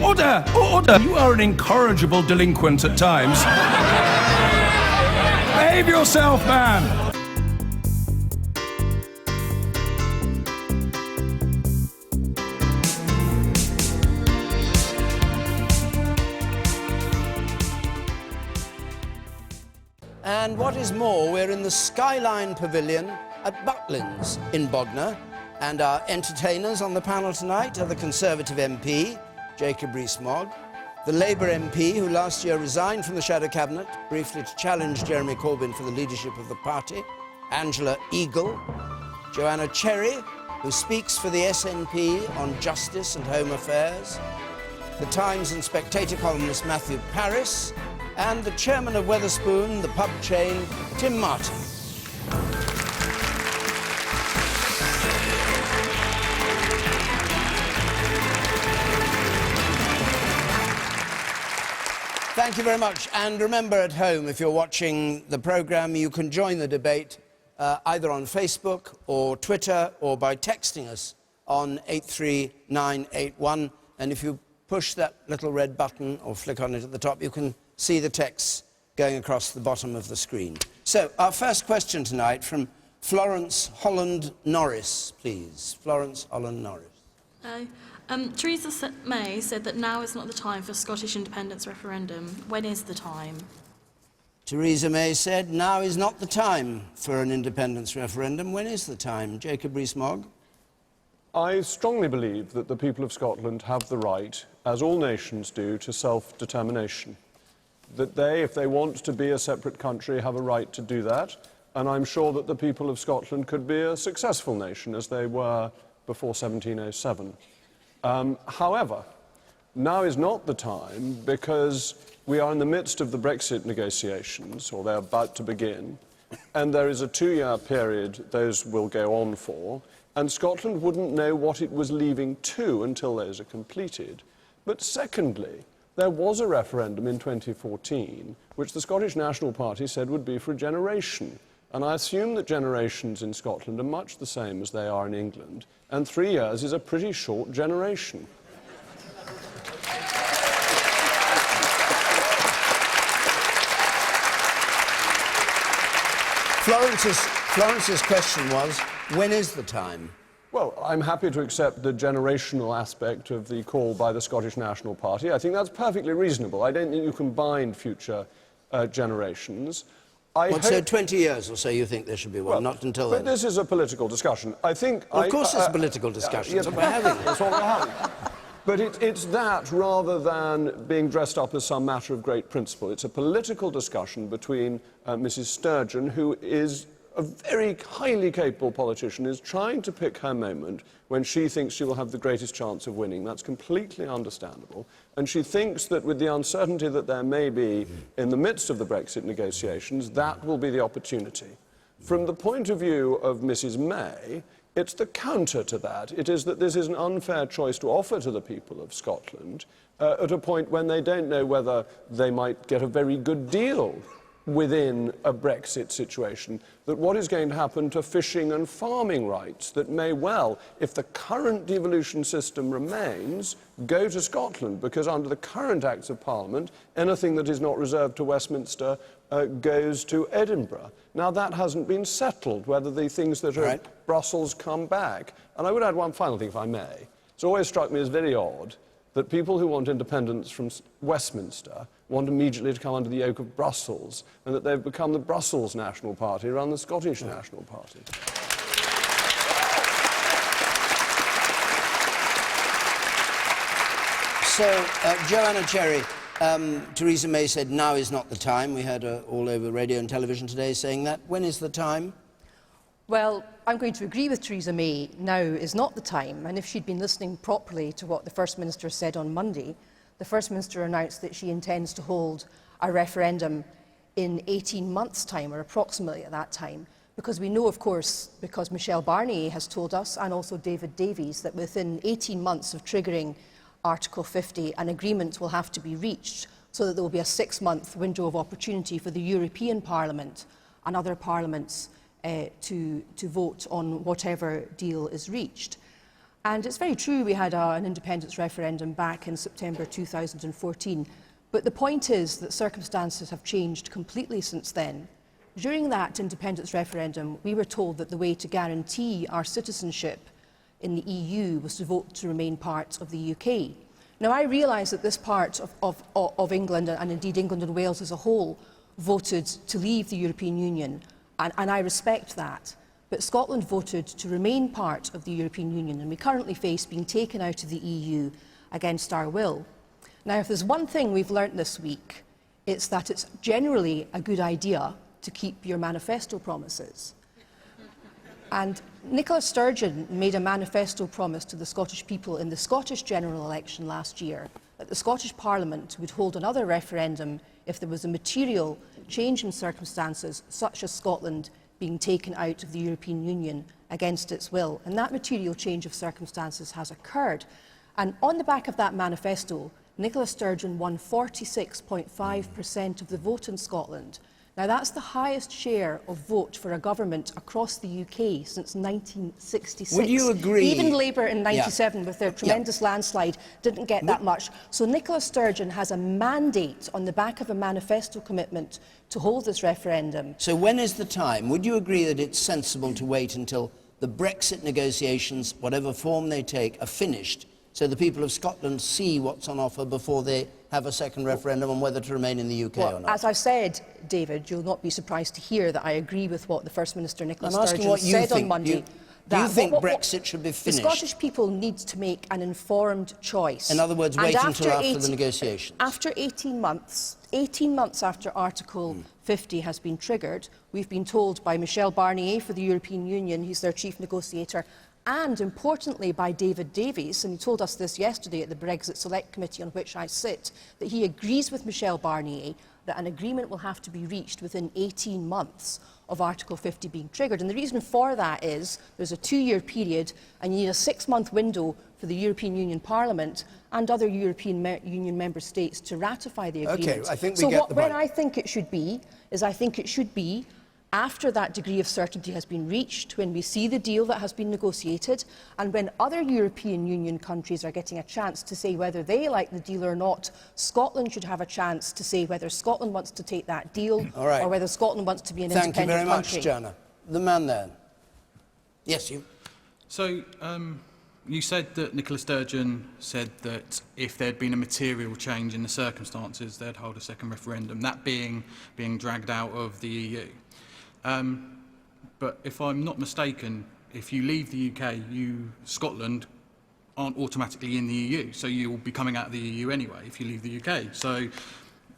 Order! Order! You are an incorrigible delinquent at times. Behave yourself, man! And what is more, we're in the Skyline Pavilion at Butlins in Bognor, and our entertainers on the panel tonight are the Conservative MP, Jacob Rees-Mogg, the Labour MP, who last year resigned from the Shadow Cabinet briefly to challenge Jeremy Corbyn for the leadership of the party, Angela Eagle, Joanna Cherry, who speaks for the SNP on justice and home affairs, the Times and Spectator columnist Matthew Parris, and the chairman of Wetherspoon, the pub chain, Tim Martin. Thank you very much. And remember, at home, if you're watching the programme, you can join the debate either on Facebook or Twitter or by texting us on 83981. And if you push that little red button or flick on it at the top, you can see the text going across the bottom of the screen. So, our first question tonight from Florence Holland Norris, please. Florence Holland Norris. Hello. Theresa May said that now is not the time for Scottish independence referendum. When is the time? Theresa May said now is not the time for an independence referendum. When is the time? Jacob Rees-Mogg. I strongly believe that the people of Scotland have the right, as all nations do, to self-determination. That they, if they want to be a separate country, have a right to do that. And I'm sure that the people of Scotland could be a successful nation, as they were before 1707. However, now is not the time, because we are in the midst of the Brexit negotiations, or they're about to begin, and there is a 2-year period those will go on for, and Scotland wouldn't know what it was leaving to until those are completed. But secondly, there was a referendum in 2014, which the Scottish National Party said would be for a generation. And I assume that generations in Scotland are much the same as they are in England, and 3 years is a pretty short generation. Florence's question was, when is the time? Well, I'm happy to accept the generational aspect of the call by the Scottish National Party. I think that's perfectly reasonable. I don't think you can bind future generations. So 20 years or so you think there should be one, not until then? But this is a political discussion. I think... Of course it's a political discussion. Yes, That's what we're having. That's what we're having. But it's that rather than being dressed up as some matter of great principle. It's a political discussion between Mrs. Sturgeon, who is a very highly capable politician, is trying to pick her moment when she thinks she will have the greatest chance of winning. That's completely understandable. And she thinks that with the uncertainty that there may be in the midst of the Brexit negotiations, that will be the opportunity. From the point of view of Mrs. May, it's the counter to that. It is that this is an unfair choice to offer to the people of Scotland at a point when they don't know whether they might get a very good deal within a Brexit situation, that what is going to happen to fishing and farming rights that may well, if the current devolution system remains, go to Scotland, because under the current Acts of Parliament, anything that is not reserved to Westminster goes to Edinburgh. Now, that hasn't been settled, whether the things that are at Brussels come back. And I would add one final thing, if I may. It's always struck me as very odd that people who want independence from Westminster want immediately to come under the yoke of Brussels, and that they've become the Brussels National Party rather than the Scottish National Party. So, Joanna Cherry, Theresa May said now is not the time. We heard her all over radio and television today saying that. When is the time? Well, I'm going to agree with Theresa May. Now is not the time. And if she'd been listening properly to what the First Minister said on Monday, the First Minister announced that she intends to hold a referendum in 18 months' time, or approximately at that time, because we know, of course, because Michel Barnier has told us, and also David Davies, that within 18 months of triggering Article 50, an agreement will have to be reached, so that there will be a 6-month window of opportunity for the European Parliament and other parliaments to vote on whatever deal is reached. And it's very true we had an independence referendum back in September 2014, but the point is that circumstances have changed completely since then. During that independence referendum, we were told that the way to guarantee our citizenship in the EU was to vote to remain part of the UK. Now, I realise that this part of England, and indeed England and Wales as a whole, voted to leave the European Union, and I respect that. But Scotland voted to remain part of the European Union, and we currently face being taken out of the EU against our will. Now, if there's one thing we've learnt this week, it's that it's generally a good idea to keep your manifesto promises. And Nicola Sturgeon made a manifesto promise to the Scottish people in the Scottish general election last year that the Scottish Parliament would hold another referendum if there was a material change in circumstances, such as Scotland being taken out of the European Union against its will. And that material change of circumstances has occurred. And on the back of that manifesto, Nicola Sturgeon won 46.5% of the vote in Scotland. Now, that's the highest share of vote for a government across the UK since 1966. Would you agree? Even Labour in 97, with their tremendous landslide, didn't get that much. So Nicola Sturgeon has a mandate on the back of a manifesto commitment to hold this referendum. So when is the time? Would you agree that it's sensible to wait until the Brexit negotiations, whatever form they take, are finished, so the people of Scotland see what's on offer before they have a second referendum on whether to remain in the UK or not? As I've said, David, you'll not be surprised to hear that I agree with what the First Minister Nicola I'm asking Sturgeon what you said think. on Monday. Do you think Brexit should be finished? The Scottish people need to make an informed choice. In other words, wait until after the negotiations. After 18 months after Article 50 has been triggered, we've been told by Michel Barnier for the European Union, he's their chief negotiator, and importantly by David Davies, and he told us this yesterday at the Brexit Select Committee on which I sit, that he agrees with Michel Barnier that an agreement will have to be reached within 18 months of Article 50 being triggered. And the reason for that is there's a 2-year period and you need a 6-month window for the European Union Parliament and other European Union member states to ratify the agreement. Okay, I think we get the point. When I think it should be, is I think it should be after that degree of certainty has been reached, when we see the deal that has been negotiated, and when other European Union countries are getting a chance to say whether they like the deal or not, Scotland should have a chance to say whether Scotland wants to take that deal or whether Scotland wants to be an independent country. Thank you very much, Joanna. The man there. Yes, you. So, you said that Nicola Sturgeon said that if there'd been a material change in the circumstances, they'd hold a second referendum, that being dragged out of the EU. But if I'm not mistaken, if you leave the UK, Scotland aren't automatically in the EU, so you'll be coming out of the EU anyway if you leave the UK. So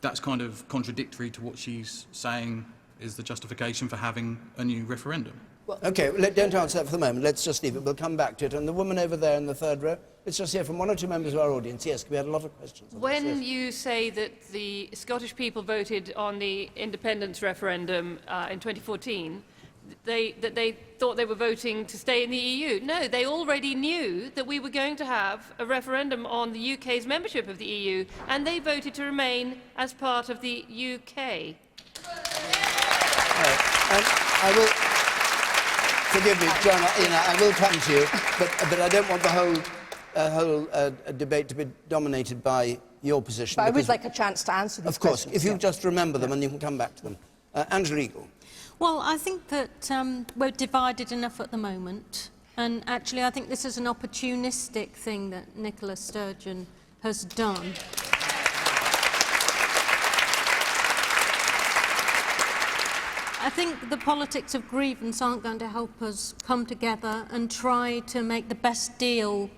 that's kind of contradictory to what she's saying is the justification for having a new referendum. Well, OK, don't answer that for the moment. Let's just leave it. We'll come back to it. And the woman over there in the third row, let's just hear from one or two members of our audience. Yes, we had a lot of questions. When you say that the Scottish people voted on the independence referendum in 2014, that they thought they were voting to stay in the EU. No, they already knew that we were going to have a referendum on the UK's membership of the EU, and they voted to remain as part of the UK. I will... Forgive me, John, I will come to you, but I don't want the whole debate to be dominated by your position. But I would like a chance to answer these questions. Of course, if you just remember them and you can come back to them. Angela Eagle. Well, I think that we're divided enough at the moment. And actually, I think this is an opportunistic thing that Nicola Sturgeon has done. I think the politics of grievance aren't going to help us come together and try to make the best deal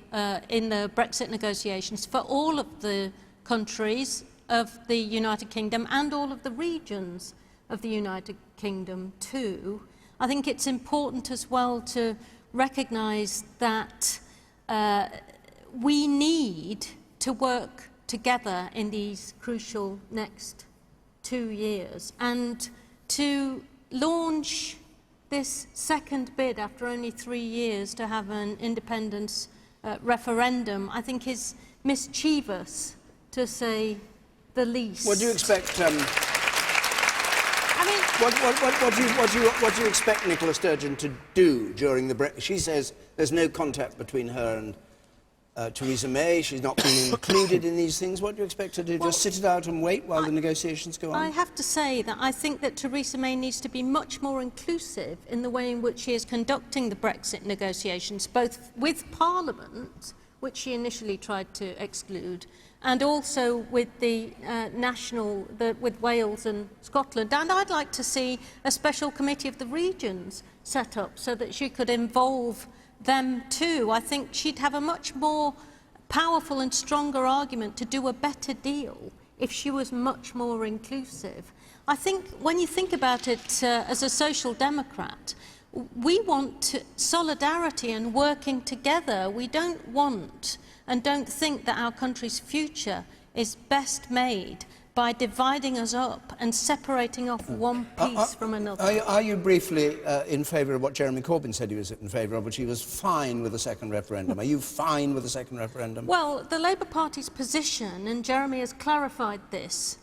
in the Brexit negotiations for all of the countries of the United Kingdom and all of the regions of the United Kingdom too. I think it's important as well to recognise that we need to work together in these crucial next 2 years, and to launch this second bid after only 3 years to have an independence referendum, I think is mischievous, to say the least. What do you expect? I mean, What do you expect Nicola Sturgeon to do during the Brexit? She says there's no contact between her and Theresa May. She's not been included in these things. What do you expect her to do? Just sit it out and wait while the negotiations go on? I have to say that I think that Theresa May needs to be much more inclusive in the way in which she is conducting the Brexit negotiations, both with Parliament, which she initially tried to exclude, and also with the with Wales and Scotland. And I'd like to see a special committee of the regions set up so that she could involve them too. I think she'd have a much more powerful and stronger argument to do a better deal if she was much more inclusive. I think when you think about it as a social democrat, we want solidarity and working together. We don't want and don't think that our country's future is best made by dividing us up and separating off one piece from another. Are you briefly in favour of what Jeremy Corbyn said he was in favour of, which he was fine with a second referendum? Are you fine with a second referendum? Well, the Labour Party's position, and Jeremy has clarified this,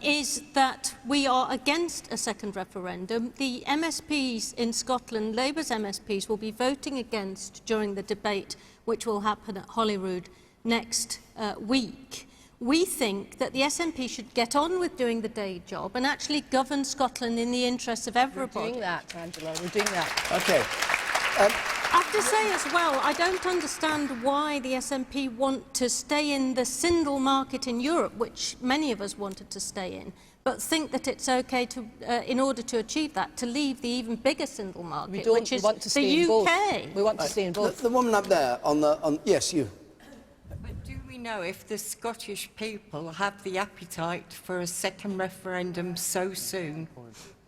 is that we are against a second referendum. The MSPs in Scotland, Labour's MSPs, will be voting against during the debate which will happen at Holyrood next week. We think that the SNP should get on with doing the day job and actually govern Scotland in the interests of everybody. We're doing that, Angela, we're doing that. OK. I have to say as well, I don't understand why the SNP want to stay in the single market in Europe, which many of us wanted to stay in, but think that it's OK to, in order to achieve that, to leave the even bigger single market, which is want to stay the UK. In both. We want to stay in both. The woman up there on the... yes, you. But do we know if the Scottish people have the appetite for a second referendum so soon?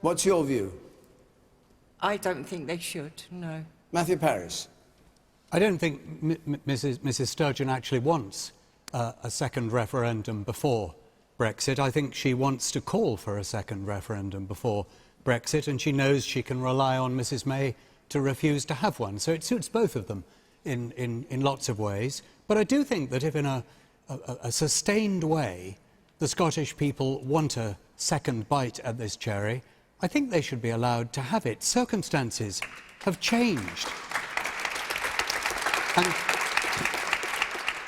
What's your view? I don't think they should, no. Matthew Parris. I don't think Mrs Sturgeon actually wants a second referendum before Brexit. I think she wants to call for a second referendum before Brexit, and she knows she can rely on Mrs May to refuse to have one. So it suits both of them in lots of ways. But I do think that if in a sustained way the Scottish people want a second bite at this cherry, I think they should be allowed to have it. Circumstances have changed.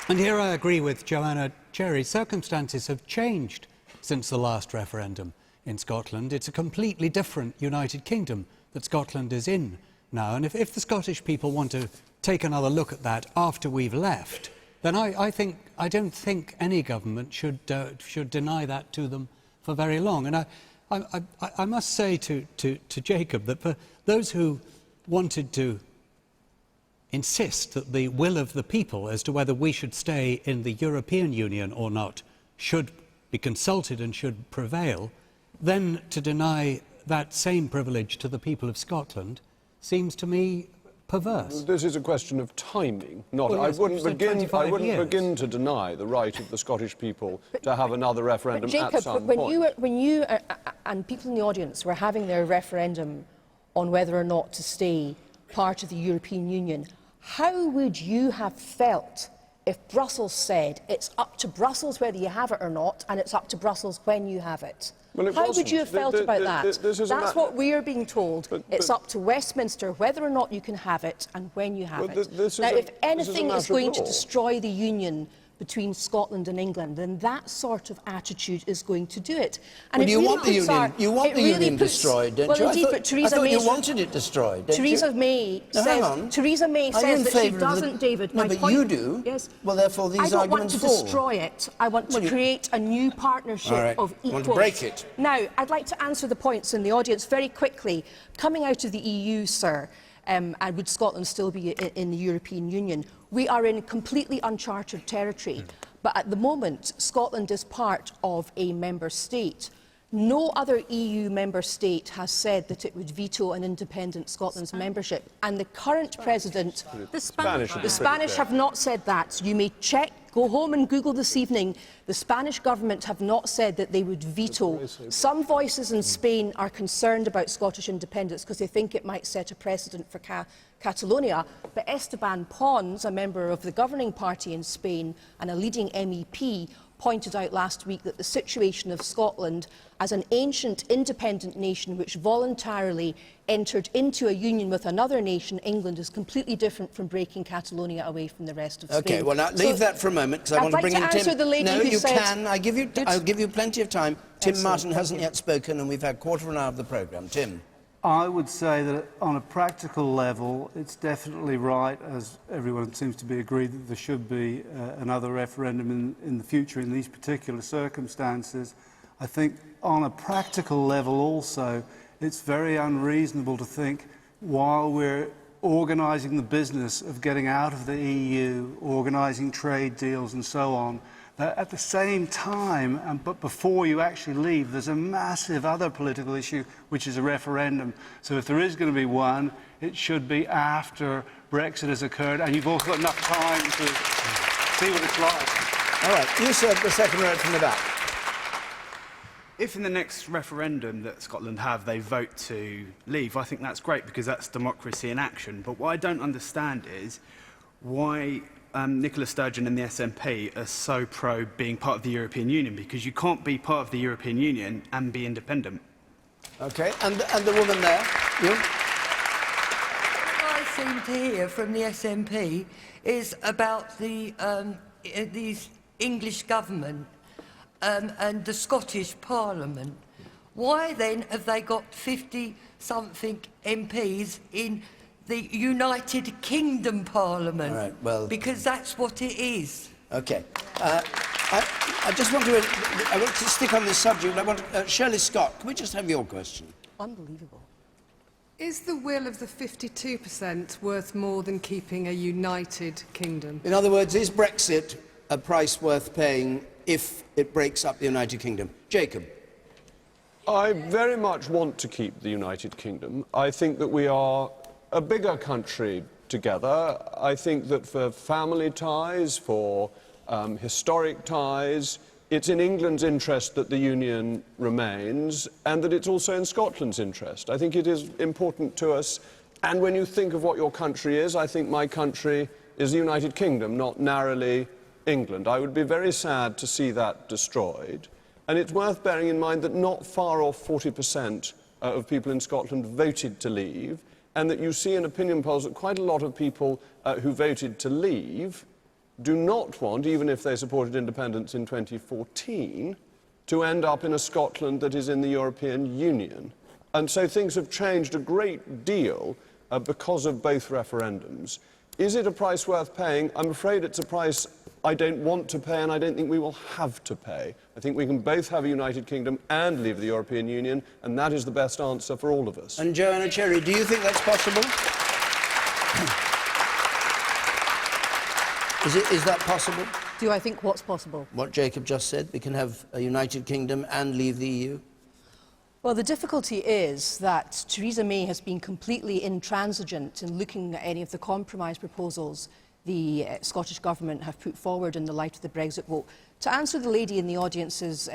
And here I agree with Joanna Cherry. Circumstances have changed since the last referendum in Scotland. It's a completely different United Kingdom that Scotland is in now. And if the Scottish people want to take another look at that after we've left, then I don't think any government should deny that to them for very long. And I must say to Jacob that for those who wanted to insist that the will of the people as to whether we should stay in the European Union or not should be consulted and should prevail, then to deny that same privilege to the people of Scotland seems to me perverse. This is a question of timing, not. Well, yes, I wouldn't begin to years. deny the right of the Scottish people to have another referendum Jacob, at some when point. when you and people in the audience were having their referendum on whether or not to stay part of the European Union, how would you have felt if Brussels said it's up to Brussels whether you have it or not, and it's up to Brussels when you have it? Well, How would you have felt about that? That's what we're being told. It's up to Westminster whether or not you can have it and when you have it. Now, if anything is going to destroy the union between Scotland and England, then that sort of attitude is going to do it. And well, it you really want the union. You want the union destroyed, don't you? Indeed, but Theresa I thought May you wanted it destroyed. Don't Theresa you? May Now, hang on. says. Theresa May Are you in says that she favour of the- doesn't, David. No, my but point, you do. Yes. Well, therefore, these I don't want arguments to fall. destroy it. I want to create a new partnership All right. of You equals. want to break it. Now, I'd like to answer the points in the audience very quickly. Coming out of the EU, sir, and would Scotland still be in the European Union? We are in completely uncharted territory. But at the moment, Scotland is part of a member state. No other EU member state has said that it would veto an independent Scotland's membership. And the current president, The Spanish have not said that. You may check, go home and Google this evening. The Spanish government have not said that they would veto. Some voices in Spain are concerned about Scottish independence because they think it might set a precedent for Catalonia. But Esteban Pons, a member of the governing party in Spain and a leading MEP, pointed out last week that the situation of Scotland as an ancient independent nation which voluntarily entered into a union with another nation, England, is completely different from breaking Catalonia away from the rest of Spain. Okay, well, now leave that for a moment, because I want to bring in Tim. I'd like to answer the lady no, who you said... can. I'll give you plenty of time. Tim Excellent, Martin hasn't yet spoken, and we've had a quarter of an hour of the programme. Tim. I would say that on a practical level, it's definitely right, as everyone seems to be agreed, that there should be another referendum in the future in these particular circumstances. I think on a practical level also, it's very unreasonable to think while we're organising the business of getting out of the EU, organising trade deals and so on, that at the same time, but before you actually leave, there's a massive other political issue, which is a referendum. So if there is going to be one, it should be after Brexit has occurred, and you've also got enough time to see what it's like. All right, you said the second row from the back. If in the next referendum that Scotland have, they vote to leave, I think that's great, because that's democracy in action. But what I don't understand is why Nicola Sturgeon and the SNP are so pro being part of the European Union, because you can't be part of the European Union and be independent. Okay, and the woman there, you? What I seem to hear from the SNP is about the English government and the Scottish Parliament. Why then have they got 50-something MPs in the United Kingdom Parliament? All right, well... Because that's what it is. Okay. I just want to stick on this subject. I want Shirley Scott, can we just have your question? Unbelievable. Is the will of the 52% worth more than keeping a united kingdom? In other words, is Brexit a price worth paying if it breaks up the United Kingdom? Jacob. I very much want to keep the United Kingdom. I think that we are a bigger country together. I think that for family ties, for historic ties, it's in England's interest that the Union remains, and that it's also in Scotland's interest. I think it is important to us, and when you think of what your country is, I think my country is the United Kingdom, not narrowly England. I would be very sad to see that destroyed. And it's worth bearing in mind that not far off 40% of people in Scotland voted to leave, and that you see in opinion polls that quite a lot of people who voted to leave do not want, even if they supported independence in 2014, to end up in a Scotland that is in the European Union. And so things have changed a great deal because of both referendums. Is it a price worth paying? I'm afraid it's a price I don't want to pay, and I don't think we will have to pay. I think we can both have a United Kingdom and leave the European Union, and that is the best answer for all of us. And Joanna Cherry, do you think that's possible? Is that possible? Do I think what's possible? What Jacob just said, we can have a United Kingdom and leave the EU? Well, the difficulty is that Theresa May has been completely intransigent in looking at any of the compromise proposals the Scottish Government have put forward in the light of the Brexit vote. To answer the lady in the audience's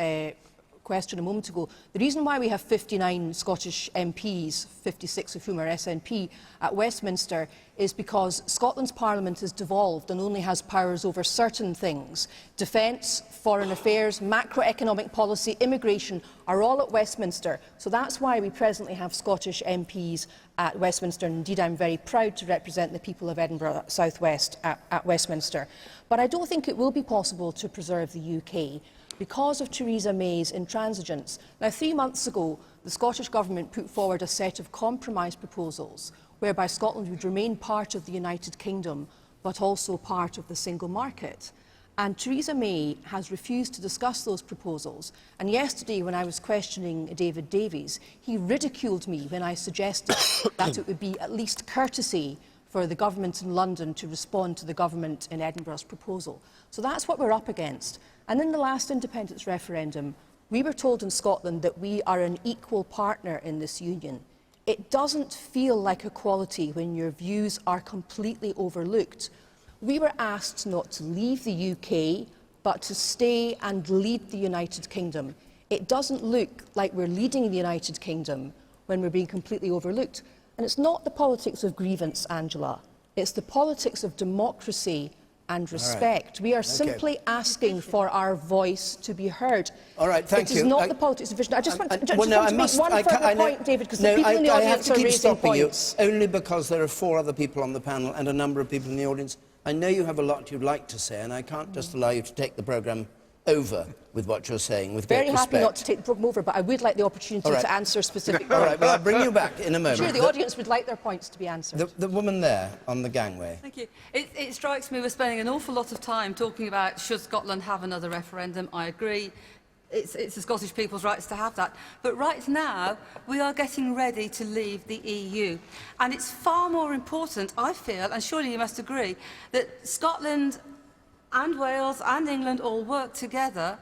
question a moment ago, the reason why we have 59 Scottish MPs, 56 of whom are SNP, at Westminster is because Scotland's Parliament is devolved and only has powers over certain things. Defence, foreign affairs, macroeconomic policy, immigration are all at Westminster. So that's why we presently have Scottish MPs at Westminster. And indeed, I'm very proud to represent the people of Edinburgh South West at Westminster. But I don't think it will be possible to preserve the UK because of Theresa May's intransigence. Now, 3 months ago, the Scottish Government put forward a set of compromise proposals whereby Scotland would remain part of the United Kingdom, but also part of the single market. And Theresa May has refused to discuss those proposals. And yesterday, when I was questioning David Davies, he ridiculed me when I suggested that it would be at least courtesy for the government in London to respond to the government in Edinburgh's proposal. So that's what we're up against. And in the last independence referendum, we were told in Scotland that we are an equal partner in this union. It doesn't feel like equality when your views are completely overlooked. We were asked not to leave the UK, but to stay and lead the United Kingdom. It doesn't look like we're leading the United Kingdom when we're being completely overlooked. And it's not the politics of grievance, Angela. It's the politics of democracy and respect. We are simply asking for our voice to be heard. All right, thank you. It is not the politics of vision. I just want to make one further point, David, because the people in the audience are raising points. Only because there are 4 other people on the panel and a number of people in the audience. I know you have a lot you'd like to say, and I can't just allow you to take the programme over with what you're saying, with great respect. Very happy not to take the programme over, but I would like the opportunity to answer specific points. All right, well, I'll bring you back in a moment. I'm sure the audience would like their points to be answered. The woman there on the gangway. Thank you. It strikes me we're spending an awful lot of time talking about should Scotland have another referendum. I agree. It's the Scottish people's rights to have that. But right now, we are getting ready to leave the EU. And it's far more important, I feel, and surely you must agree, that Scotland and Wales and England all work together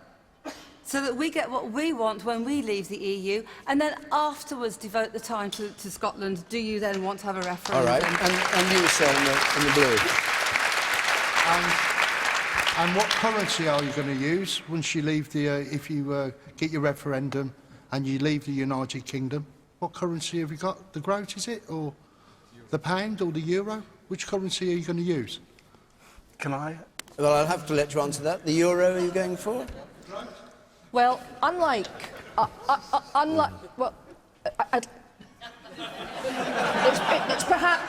so that we get what we want when we leave the EU, and then afterwards devote the time to Scotland. Do you then want to have a referendum? All right, and you, sir, in the blue. And what currency are you going to use once you leave the, if you get your referendum and you leave the United Kingdom? What currency have you got? The groat, is it? Or the pound or the euro? Which currency are you going to use? Can I? Well, I'll have to let you answer that. The euro, are you going for? Well,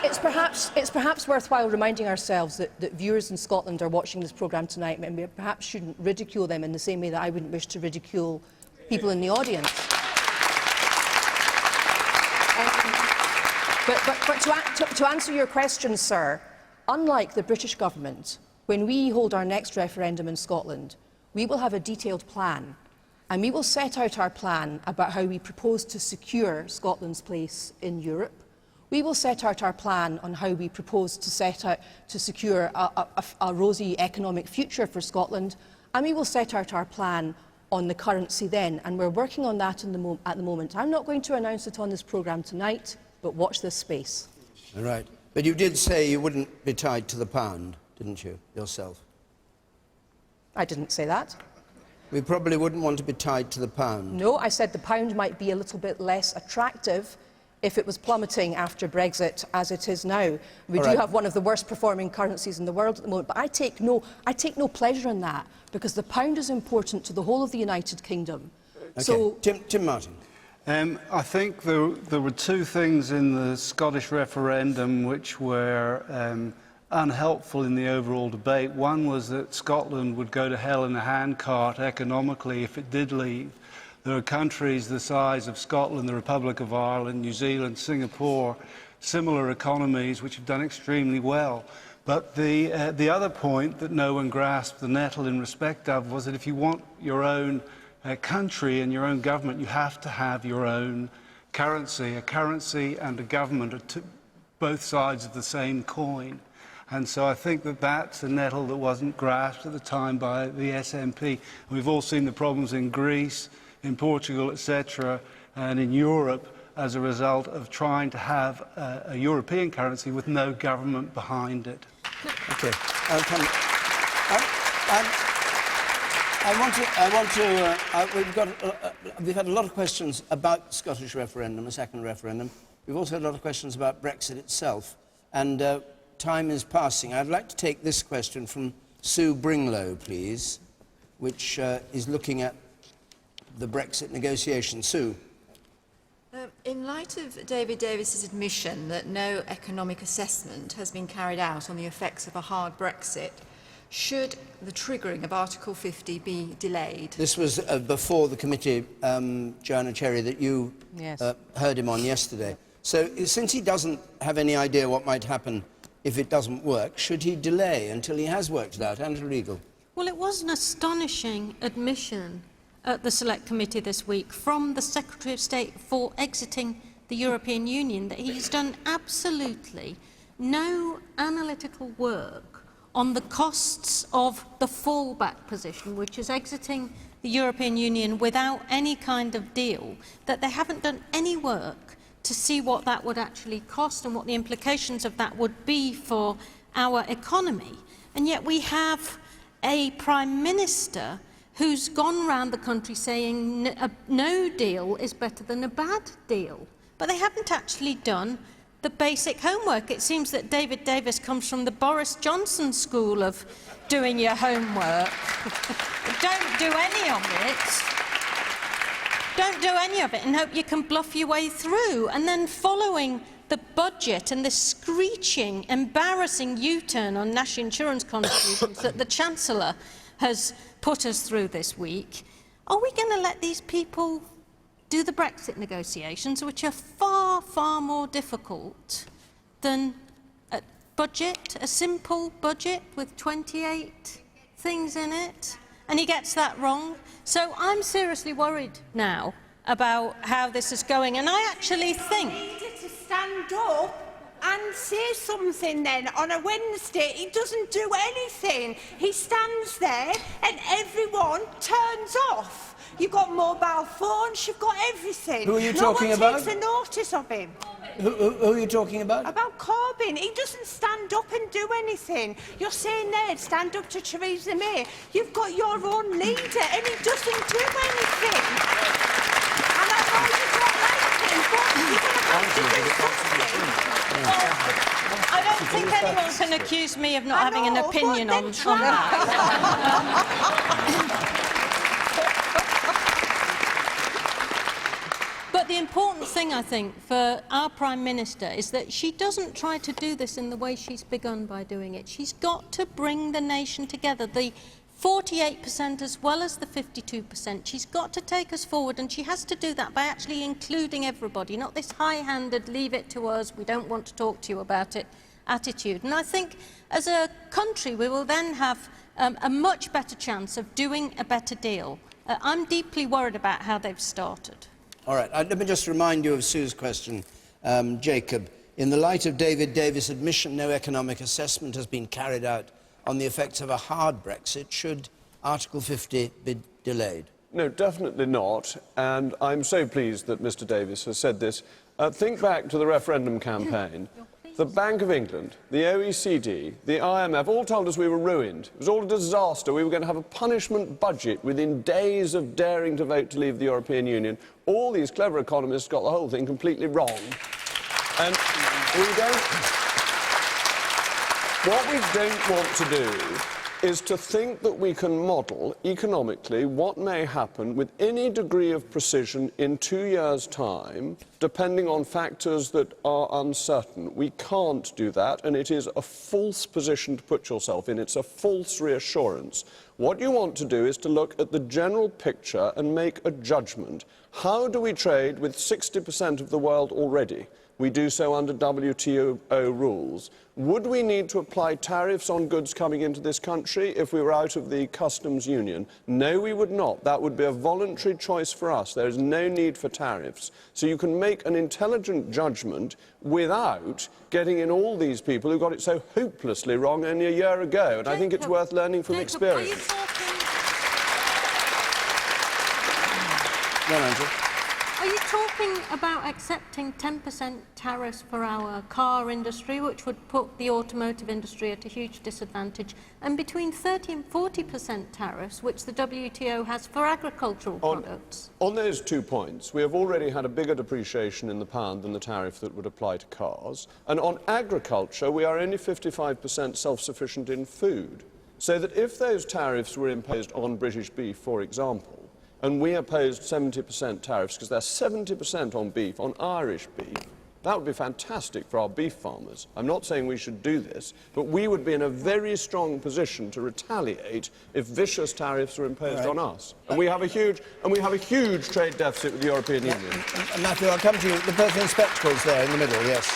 it's perhaps worthwhile reminding ourselves that viewers in Scotland are watching this programme tonight, and we perhaps shouldn't ridicule them in the same way that I wouldn't wish to ridicule people in the audience. But to answer your question, sir, unlike the British government, when we hold our next referendum in Scotland, we will have a detailed plan, and we will set out our plan about how we propose to secure Scotland's place in Europe. We will set out our plan on how we propose to secure a rosy economic future for Scotland, and we will set out our plan on the currency then, and we're working on that at the moment. I'm not going to announce it on this programme tonight, but watch this space. All right. But you did say you wouldn't be tied to the pound, didn't you, yourself? I didn't say that. We probably wouldn't want to be tied to the pound. No, I said the pound might be a little bit less attractive if it was plummeting after Brexit, as it is now. We do have one of the worst performing currencies in the world at the moment, but I take no pleasure in that, because the pound is important to the whole of the United Kingdom. Okay. So, Tim Martin. I think there were 2 things in the Scottish referendum which were unhelpful in the overall debate. One was that Scotland would go to hell in a handcart economically if it did leave. There are countries the size of Scotland, the Republic of Ireland, New Zealand, Singapore, similar economies which have done extremely well. But the other point that no one grasped the nettle in respect of was that if you want your own country and your own government, you have to have your own currency. A currency and a government are both sides of the same coin. And so I think that that's a nettle that wasn't grasped at the time by the SNP. We've all seen the problems in Greece, in Portugal, etc., and in Europe as a result of trying to have a European currency with no government behind it. Okay. We've had a lot of questions about the Scottish referendum, a second referendum. We've also had a lot of questions about Brexit itself, and time is passing. I'd like to take this question from Sue Bringlow, please, which is looking at the Brexit negotiations. Sue. In light of David Davis's admission that no economic assessment has been carried out on the effects of a hard Brexit, should the triggering of Article 50 be delayed? This was before the committee, Joanna Cherry, that you heard him on yesterday. So since he doesn't have any idea what might happen if it doesn't work, should he delay until he has worked it out? Andrew Regal. Well, it was an astonishing admission at the Select Committee this week from the Secretary of State for exiting the European Union that he's done absolutely no analytical work on the costs of the fallback position, which is exiting the European Union without any kind of deal, that they haven't done any work to see what that would actually cost and what the implications of that would be for our economy. And yet we have a Prime Minister who's gone around the country saying no deal is better than a bad deal. But they haven't actually done the basic homework. It seems that David Davis comes from the Boris Johnson school of doing your homework. Don't do any of it. Don't do any of it and hope you can bluff your way through. And then following the budget and the screeching, embarrassing U-turn on national insurance contributions that the Chancellor has put us through this week, are we going to let these people do the Brexit negotiations, which are far, far more difficult than a budget, a simple budget with 28 things in it? And he gets that wrong. So I'm seriously worried now about how this is going, and I actually think... to stand up and say something then. On a Wednesday, he doesn't do anything. He stands there and everyone turns off. You've got mobile phones, you've got everything. Who are you talking about? No one takes a notice of him. Who are you talking about? About Corbyn. He doesn't stand up and do anything. You're saying there, stand up to Theresa May. You've got your own leader and he doesn't do anything. And I know you don't like him, but you're going to have to do something. I don't think anyone can accuse me of not having an opinion on that. But the important thing, I think, for our Prime Minister is that she doesn't try to do this in the way she's begun by doing it. She's got to bring the nation together, the 48% as well as the 52%. She's got to take us forward, and she has to do that by actually including everybody, not this high-handed, leave it to us, we don't want to talk to you about it attitude. And I think as a country we will then have a much better chance of doing a better deal. I'm deeply worried about how they've started. All right, let me just remind you of Sue's question, Jacob. In the light of David Davis' admission no economic assessment has been carried out on the effects of a hard Brexit, should Article 50 be delayed? No, definitely not, and I'm so pleased that Mr Davis has said this. Think back to the referendum campaign. The Bank of England, the OECD, the IMF all told us we were ruined. It was all a disaster. We were going to have a punishment budget within days of daring to vote to leave the European Union. All these clever economists got the whole thing completely wrong. And what we don't want to do is to think that we can model economically what may happen with any degree of precision in 2 years' time, depending on factors that are uncertain. We can't do that, and it is a false position to put yourself in. It's a false reassurance. What you want to do is to look at the general picture and make a judgment. How do we trade with 60% of the world already? We do so under WTO rules. Would we need to apply tariffs on goods coming into this country if we were out of the customs union? No, we would not. That would be a voluntary choice for us. There is no need for tariffs. So you can make an intelligent judgment without getting in all these people who got it so hopelessly wrong only a year ago. And I think it's worth learning from experience. Are you talking about accepting 10% tariffs for our car industry, which would put the automotive industry at a huge disadvantage, and between 30 and 40% tariffs, which the WTO has for agricultural products? On those 2 points, we have already had a bigger depreciation in the pound than the tariff that would apply to cars. And on agriculture, we are only 55% self-sufficient in food. So that if those tariffs were imposed on British beef, for example, and we opposed 70% tariffs because they're 70% on beef, on Irish beef, that would be fantastic for our beef farmers. I'm not saying we should do this, but we would be in a very strong position to retaliate if vicious tariffs were imposed on us. And we have a huge trade deficit with the European Union. Matthew, I'll come to you. The person in spectacles there in the middle, yes.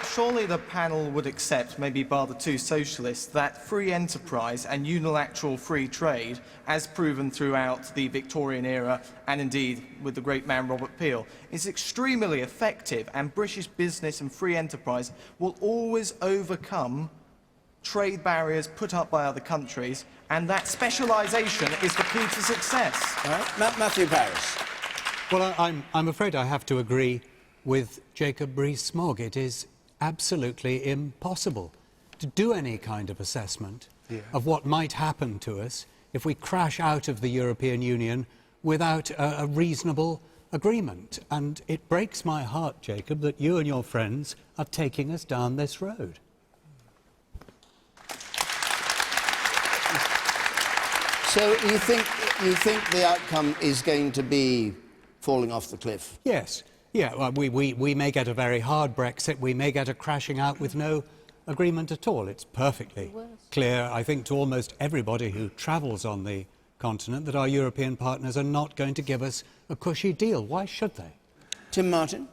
Surely the panel would accept, maybe bar the two socialists, that free enterprise and unilateral free trade, as proven throughout the Victorian era and indeed with the great man Robert Peel, is extremely effective, and British business and free enterprise will always overcome trade barriers put up by other countries, and that specialisation is the key to success. All right. Matthew Paris. Well, I'm afraid I have to agree with Jacob Rees-Mogg. It is absolutely impossible to do any kind of assessment of what might happen to us if we crash out of the European Union without a reasonable agreement. And it breaks my heart, Jacob, that you and your friends are taking us down this road. So you think the outcome is going to be falling off the cliff? Yes. Yeah, well, we may get a very hard Brexit. We may get a crashing out with no agreement at all. It's perfectly clear, I think, to almost everybody who travels on the continent that our European partners are not going to give us a cushy deal. Why should they? Tim Martin?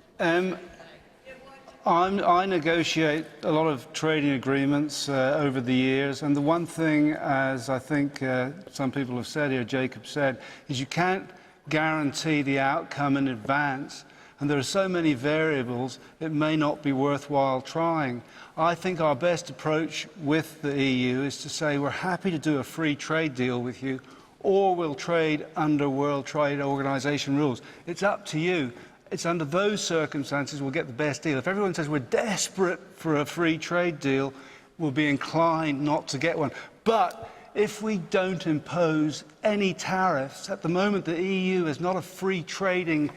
I negotiate a lot of trading agreements over the years, and the one thing, as I think some people have said here, Jacob said, is you can't guarantee the outcome in advance, and there are so many variables it may not be worthwhile trying. I think our best approach with the EU is to say we're happy to do a free trade deal with you, or we'll trade under World Trade Organization rules. It's up to you. It's under those circumstances we'll get the best deal. If everyone says we're desperate for a free trade deal, we'll be inclined not to get one. But if we don't impose any tariffs, at the moment the EU is not a free trading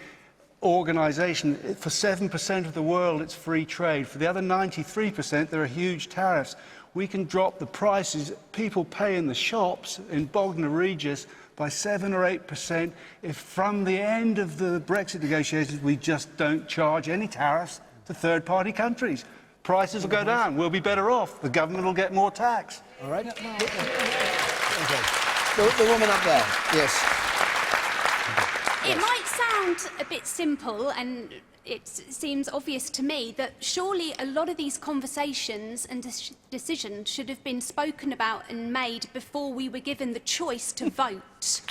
organisation. For 7% of the world it's free trade. For the other 93% there are huge tariffs. We can drop the prices people pay in the shops in Bognor, Regis, by 7 or 8% if from the end of the Brexit negotiations we just don't charge any tariffs to third-party countries. Prices will go down, we'll be better off, the government will get more tax. All right. Okay. The woman up there, yes. It might sound a bit simple, and it seems obvious to me that surely a lot of these conversations and decisions should have been spoken about and made before we were given the choice to vote.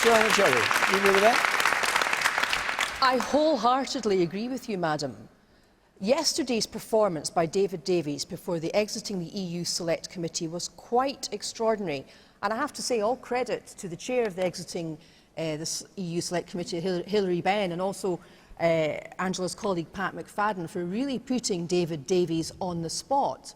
Joanna Cherry, you agree with that? I wholeheartedly agree with you, madam. Yesterday's performance by David Davies before the Exiting the EU Select Committee was quite extraordinary. And I have to say all credit to the chair of the Exiting this EU Select Committee, Hilary Benn, and also Angela's colleague Pat McFadden for really putting David Davies on the spot.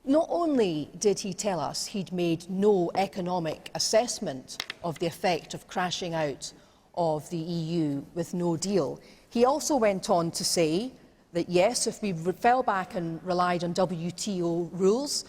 Not only did he tell us he'd made no economic assessment of the effect of crashing out of the EU with no deal, he also went on to say that yes, if we fell back and relied on WTO rules,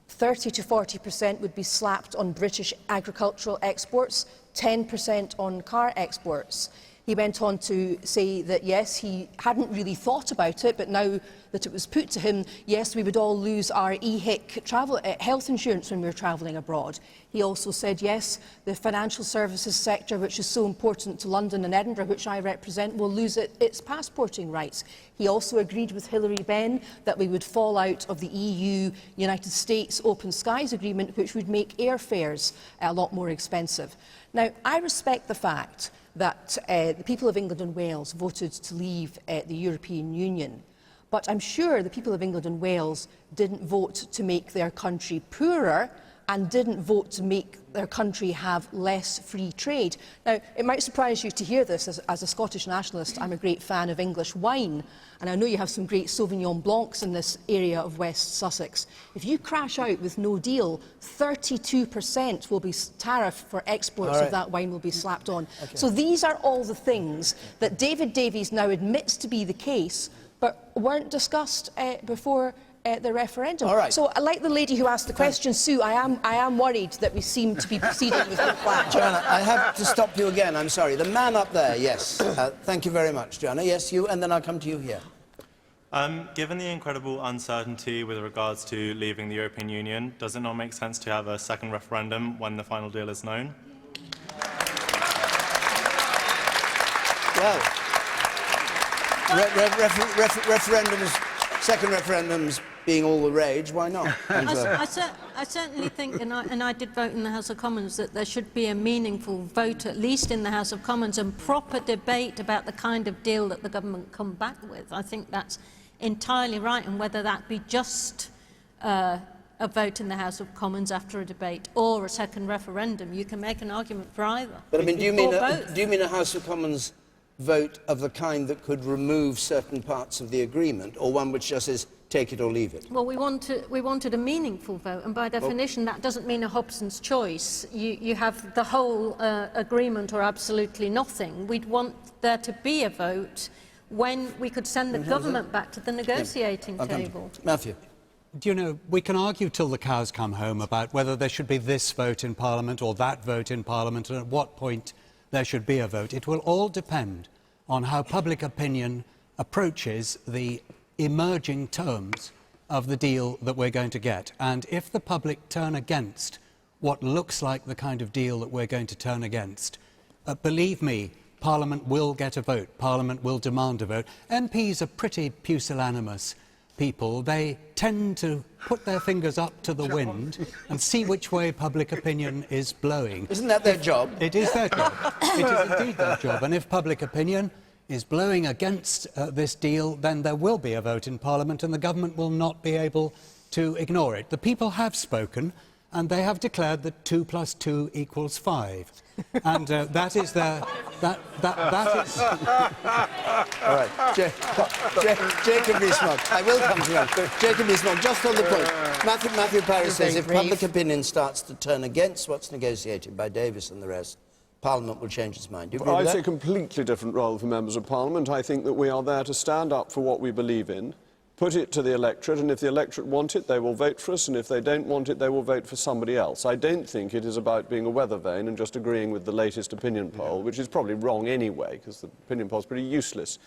30 to 40% would be slapped on British agricultural exports, 10% on car exports. He went on to say that, yes, he hadn't really thought about it, but now that it was put to him, yes, we would all lose our EHIC health insurance when we were travelling abroad. He also said, yes, the financial services sector, which is so important to London and Edinburgh, which I represent, will lose its passporting rights. He also agreed with Hilary Benn that we would fall out of the EU-United States Open Skies Agreement, which would make airfares a lot more expensive. Now, I respect the fact that the people of England and Wales voted to leave the European Union. But I'm sure the people of England and Wales didn't vote to make their country poorer and didn't vote to make their country have less free trade. Now, it might surprise you to hear this. As a Scottish nationalist, I'm a great fan of English wine, and I know you have some great Sauvignon Blancs in this area of West Sussex. If you crash out with no deal, 32% will be tariff for exports of that wine will be slapped on. Okay. So these are all the things that David Davies now admits to be the case, but weren't discussed before the referendum. All right. So, like the lady who asked the question, Sue, I am worried that we seem to be proceeding with the plan. Joanna, I have to stop you again. I'm sorry. The man up there, yes. Thank you very much, Joanna. Yes, you, and then I'll come to you here. Given the incredible uncertainty with regards to leaving the European Union, does it not make sense to have a second referendum when the final deal is known? Well, second referendums being all the rage, why not? I certainly think, and I did vote in the House of Commons, that there should be a meaningful vote, at least in the House of Commons, and proper debate about the kind of deal that the government come back with. I think that's entirely right, and whether that be just a vote in the House of Commons after a debate or a second referendum, you can make an argument for either. But I mean, do you mean a House of Commons vote of the kind that could remove certain parts of the agreement, or one which just says take it or leave it. Well, we wanted a meaningful vote, and by definition, that doesn't mean a Hobson's choice. You have the whole agreement or absolutely nothing. We'd want there to be a vote when we could send the government back to the negotiating table. Matthew. Do you know, we can argue till the cows come home about whether there should be this vote in Parliament or that vote in Parliament, and at what point there should be a vote. It will all depend on how public opinion approaches the emerging terms of the deal that we're going to get. And if the public turn against what looks like the kind of deal that we're going to turn against, believe me, Parliament will get a vote. Parliament will demand a vote. MPs are pretty pusillanimous people. They tend to put their fingers up to the wind and see which way public opinion is blowing. Isn't that their job? It is their job. It is indeed their job. And if public opinion is blowing against this deal, then there will be a vote in Parliament and the government will not be able to ignore it. The people have spoken and they have declared that 2 + 2 = 5. And that is their... That is... All right. Jacob Rees-Mogg. I will come to you. Jacob Rees-Mogg, just on the point. Matthew Parry says if public opinion starts to turn against what's negotiated by Davis and the rest, Parliament will change its mind. Do you agree with that? I'd say a completely different role for members of Parliament. I think that we are there to stand up for what we believe in, put it to the electorate, and if the electorate want it, they will vote for us, and if they don't want it, they will vote for somebody else. I don't think it is about being a weather vane and just agreeing with the latest opinion poll, which is probably wrong anyway, because the opinion poll is pretty useless.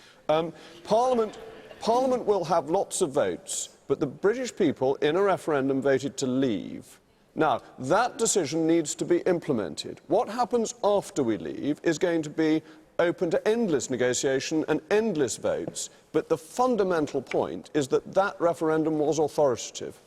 Parliament will have lots of votes, but the British people, in a referendum, voted to leave. Now, that decision needs to be implemented. What happens after we leave is going to be open to endless negotiation and endless votes, but the fundamental point is that that referendum was authoritative.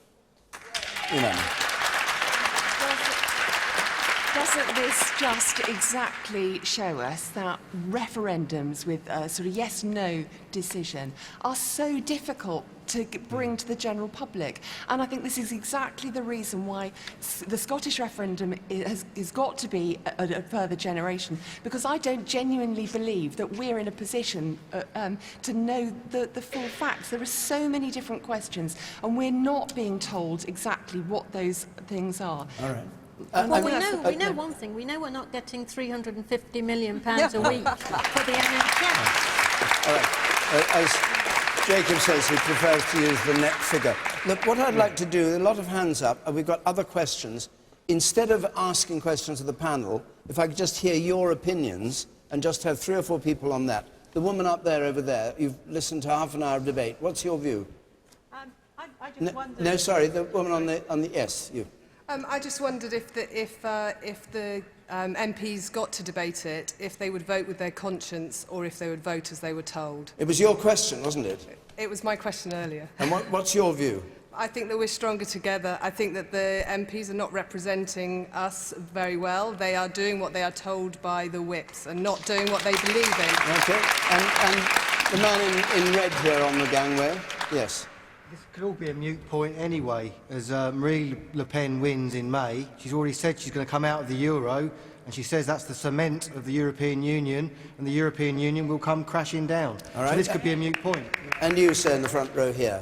Doesn't this just exactly show us that referendums with a sort of yes-no decision are so difficult to bring to the general public? And I think this is exactly the reason why the Scottish referendum has got to be a further generation, because I don't genuinely believe that we're in a position to know the full facts. There are so many different questions, and we're not being told exactly what those things are. All right. Well, we know one thing. We know we're not getting £350 million a week for the NHS. All right. As Jacob says, he prefers to use the net figure. Look, what I'd like to do, a lot of hands up, and we've got other questions. Instead of asking questions of the panel, if I could just hear your opinions and just have 3 or 4 people on that. The woman up there, over there, you've listened to half an hour of debate. What's your view? I just wondered... No, sorry, the woman on the yes, you. I just wondered if the MPs got to debate it, if they would vote with their conscience or if they would vote as they were told. It was your question, wasn't it? It was my question earlier. And what's your view? I think that we're stronger together. I think that the MPs are not representing us very well. They are doing what they are told by the whips and not doing what they believe in. OK. And the man in red here on the gangway, yes. This could all be a moot point anyway, as Marine Le Pen wins in May. She's already said she's going to come out of the euro, and she says that's the cement of the European Union, and the European Union will come crashing down. All right. So this could be a moot point. And you, sir, in the front row here.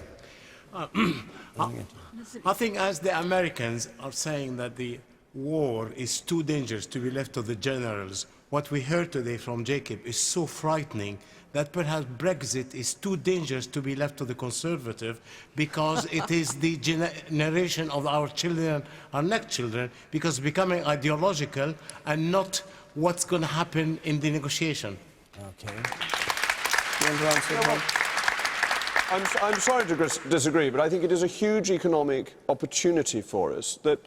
I think as the Americans are saying that the war is too dangerous to be left to the generals, what we heard today from Jacob is so frightening that perhaps Brexit is too dangerous to be left to the Conservative, because it is the generation of our children, our next children, because it's becoming ideological and not what's going to happen in the negotiation. Okay. You want to answer that? I'm sorry to disagree, but I think it is a huge economic opportunity for us that,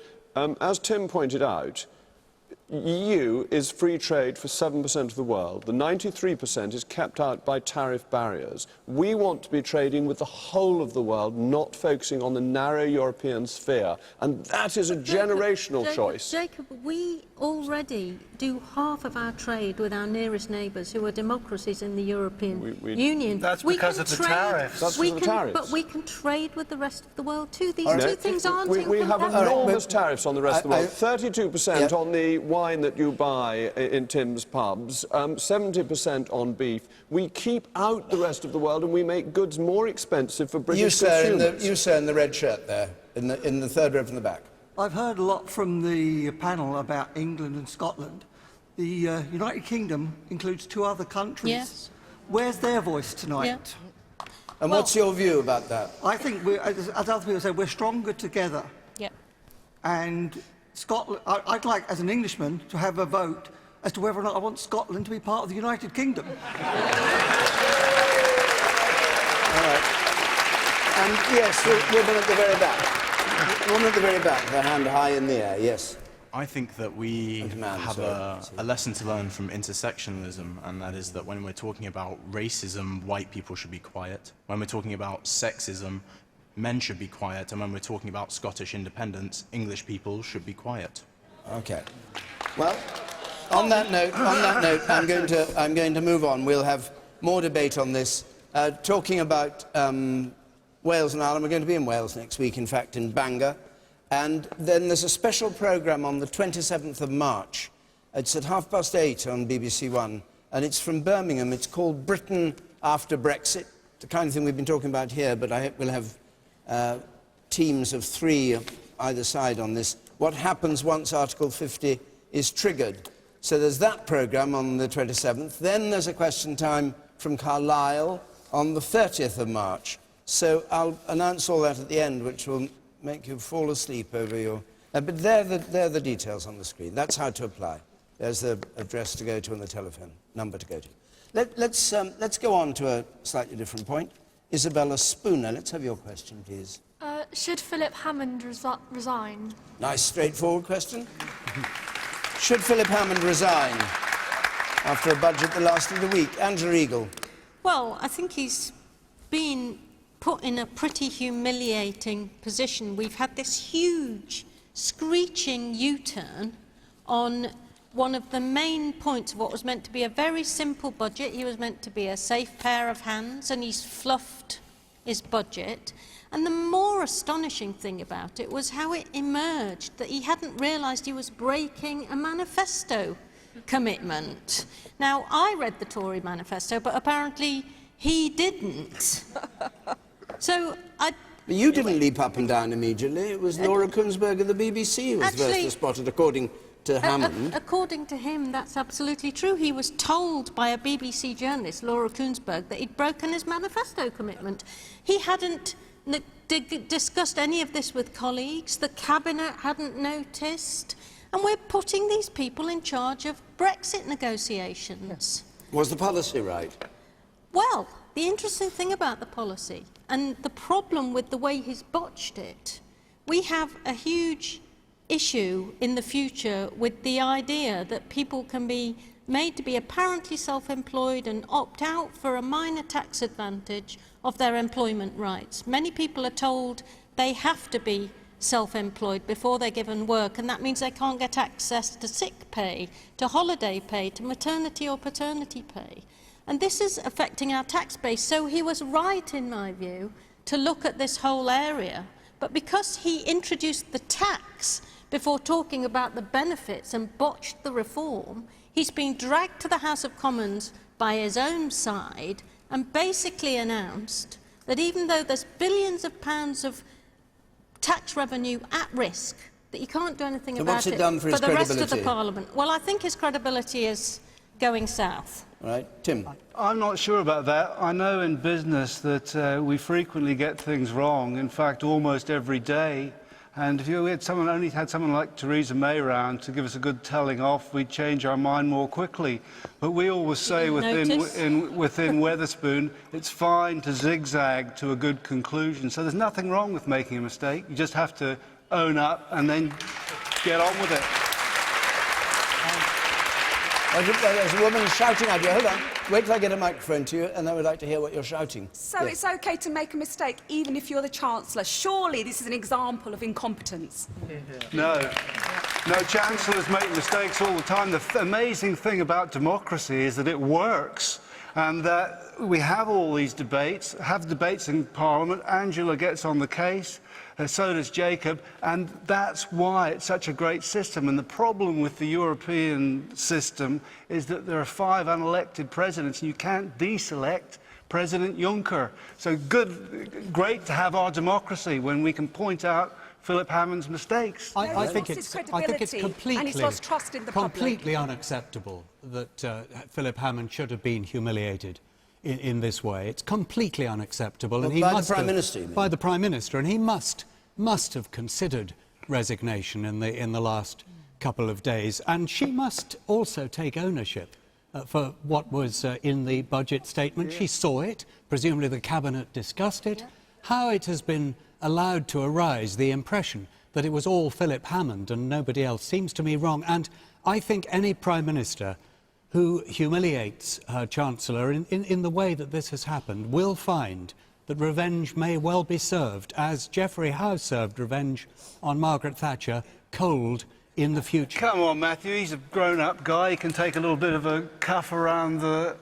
as Tim pointed out, EU is free trade for 7% of the world. The 93% is kept out by tariff barriers. We want to be trading with the whole of the world, not focusing on the narrow European sphere. And that is a generational choice. Jacob, we already do half of our trade with our nearest neighbours who are democracies in the European Union. That's because of the tariffs. That's because of the tariffs. But we can trade with the rest of the world too. These two things aren't We have incompatible. enormous tariffs on the rest of the world. 32% on the wine wine that you buy in Tim's pubs, 70% on beef. We keep out the rest of the world and we make goods more expensive for British consumers. You, sir, in the red shirt there, in the third row from the back. I've heard a lot from the panel about England and Scotland. The United Kingdom includes 2 other countries. Yes. Where's their voice tonight? Yeah. And what's your view about that? I think, as other people say, we're stronger together. Yep. And Scotland, I'd like, as an Englishman, to have a vote as to whether or not I want Scotland to be part of the United Kingdom. All right. And yes, the woman at the very back. The woman at the very back, her hand high in the air, yes. I think that we have a lesson to learn from intersectionalism, and that is that when we're talking about racism, white people should be quiet. When we're talking about sexism, men should be quiet. And when we're talking about Scottish independence, English people should be quiet. Okay. Well, on that note, I'm going to move on. We'll have more debate on this. Talking about Wales and Ireland, we're going to be in Wales next week, in fact, in Bangor. And then there's a special programme on the 27th of March. It's at 8:30 on BBC One, and it's from Birmingham. It's called Britain After Brexit, the kind of thing we've been talking about here, but I hope we'll have teams of 3 either side on this. What happens once Article 50 is triggered? So there's that programme on the 27th. Then there's a question time from Carlisle on the 30th of March. So I'll announce all that at the end, which will make you fall asleep over your... but they're the details on the screen. That's how to apply. There's the address to go to and the telephone number to go to. Let's go on to a slightly different point. Isabella Spooner, let's have your question, please. Should Philip Hammond resign? Nice, straightforward question. Should Philip Hammond resign after a budget that lasted a week? Angela Eagle. Well, I think he's been put in a pretty humiliating position. We've had this huge, screeching U-turn on one of the main points of what was meant to be a very simple budget. He was meant to be a safe pair of hands, and he's fluffed his budget. And the more astonishing thing about it was how it emerged that he hadn't realised he was breaking a manifesto commitment. Now, I read the Tory manifesto, but apparently he didn't. So But you didn't leap up and down immediately. It was Laura Kunsberg of the BBC who was first to spot it, according to Hammond. According to him, that's absolutely true. He was told by a BBC journalist, Laura Kunsberg, that he'd broken his manifesto commitment. He hadn't discussed any of this with colleagues. The Cabinet hadn't noticed. And we're putting these people in charge of Brexit negotiations. Was the policy right? Well, the interesting thing about the policy, and the problem with the way he's botched it, we have a huge issue in the future with the idea that people can be made to be apparently self-employed and opt out for a minor tax advantage of their employment rights. Many people are told they have to be self-employed before they're given work, and that means they can't get access to sick pay, to holiday pay, to maternity or paternity pay. And this is affecting our tax base. So he was right, in my view, to look at this whole area. But because he introduced the tax before talking about the benefits and botched the reform, he's been dragged to the House of Commons by his own side and basically announced that even though there's billions of pounds of tax revenue at risk, that he can't do anything about it for the rest of the Parliament. Well, I think his credibility is going south. All right, Tim. I'm not sure about that. I know in business that we frequently get things wrong, in fact, almost every day. And if you had only had someone like Theresa May around to give us a good telling off, we'd change our mind more quickly. But we always say within Wetherspoon, it's fine to zigzag to a good conclusion. So there's nothing wrong with making a mistake. You just have to own up and then get on with it. There's a woman shouting at you. Hold on. Wait till I get a microphone to you, and then we'd like to hear what you're shouting. So it's OK to make a mistake, even if you're the Chancellor. Surely this is an example of incompetence. No. No, Chancellors make mistakes all the time. The amazing thing about democracy is that it works, and that we have all these debates, have debates in Parliament. Angela gets on the case. So does Jacob, and that's why it's such a great system. And the problem with the European system is that there are 5 unelected presidents, and you can't deselect President Juncker. So great to have our democracy when we can point out Philip Hammond's mistakes. I think it's completely, and he's lost trust in the completely unacceptable that Philip Hammond should have been humiliated in this way. It's completely unacceptable. Well, and he by must the Prime have, Minister, you mean? By the Prime Minister, and he must have considered resignation in the last couple of days. And she must also take ownership for what was in the budget statement. She saw it. Presumably the Cabinet discussed it. How it has been allowed to arise, the impression that it was all Philip Hammond and nobody else, seems to me wrong. And I think any Prime Minister who humiliates her Chancellor in the way that this has happened will find that revenge may well be served, as Geoffrey Howe served revenge on Margaret Thatcher, cold in the future. Come on, Matthew, he's a grown-up guy. He can take a little bit of a cuff around the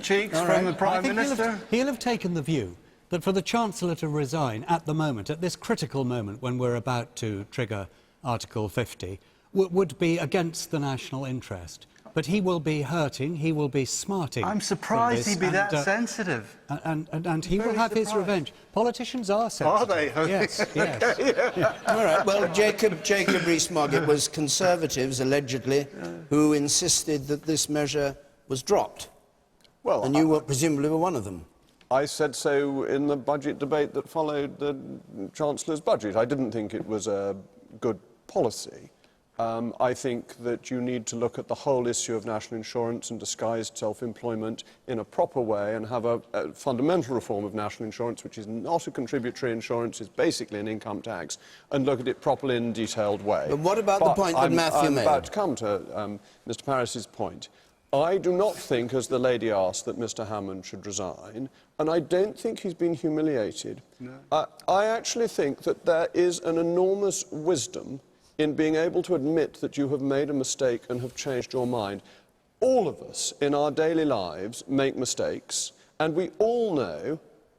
cheeks from the Prime Minister. He'll have taken the view that for the Chancellor to resign at the moment, at this critical moment when we're about to trigger Article 50, would be against the national interest. But he will be hurting, he will be smarting. I'm surprised he'd be that sensitive. And he will have his revenge. Politicians are sensitive. Are they? Yes, yes. Yeah. All right, well, Jacob Rees-Mogg, it was Conservatives, allegedly, who insisted that this measure was dropped. Well, and you presumably were one of them. I said so in the budget debate that followed the Chancellor's budget. I didn't think it was a good policy. I think that you need to look at the whole issue of national insurance and disguised self-employment in a proper way and have a fundamental reform of national insurance, which is not a contributory insurance, it's basically an income tax, and look at it properly in a detailed way. But what about the point that Matthew made? I'm about to come to Mr. Parris's point. I do not think, as the lady asked, that Mr. Hammond should resign, and I don't think he's been humiliated. No. I actually think that there is an enormous wisdom in being able to admit that you have made a mistake and have changed your mind. All of us in our daily lives make mistakes, and we all know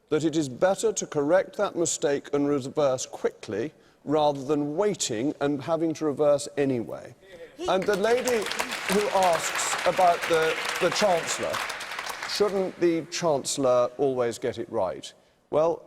that it is better to correct that mistake and reverse quickly rather than waiting and having to reverse anyway. And the lady who asks about the Chancellor, shouldn't the Chancellor always get it right? Well,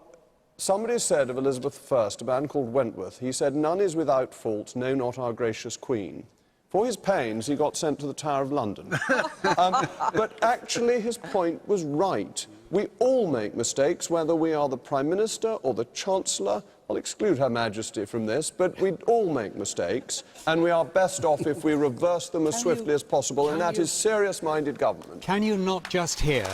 somebody said of Elizabeth I, a man called Wentworth, he said, "None is without fault, no, not our gracious Queen." For his pains, he got sent to the Tower of London. But actually, his point was right. We all make mistakes, whether we are the Prime Minister or the Chancellor. I'll exclude Her Majesty from this, but we all make mistakes, and we are best off if we reverse them as swiftly as possible, and that is serious-minded government. Can you not just hear...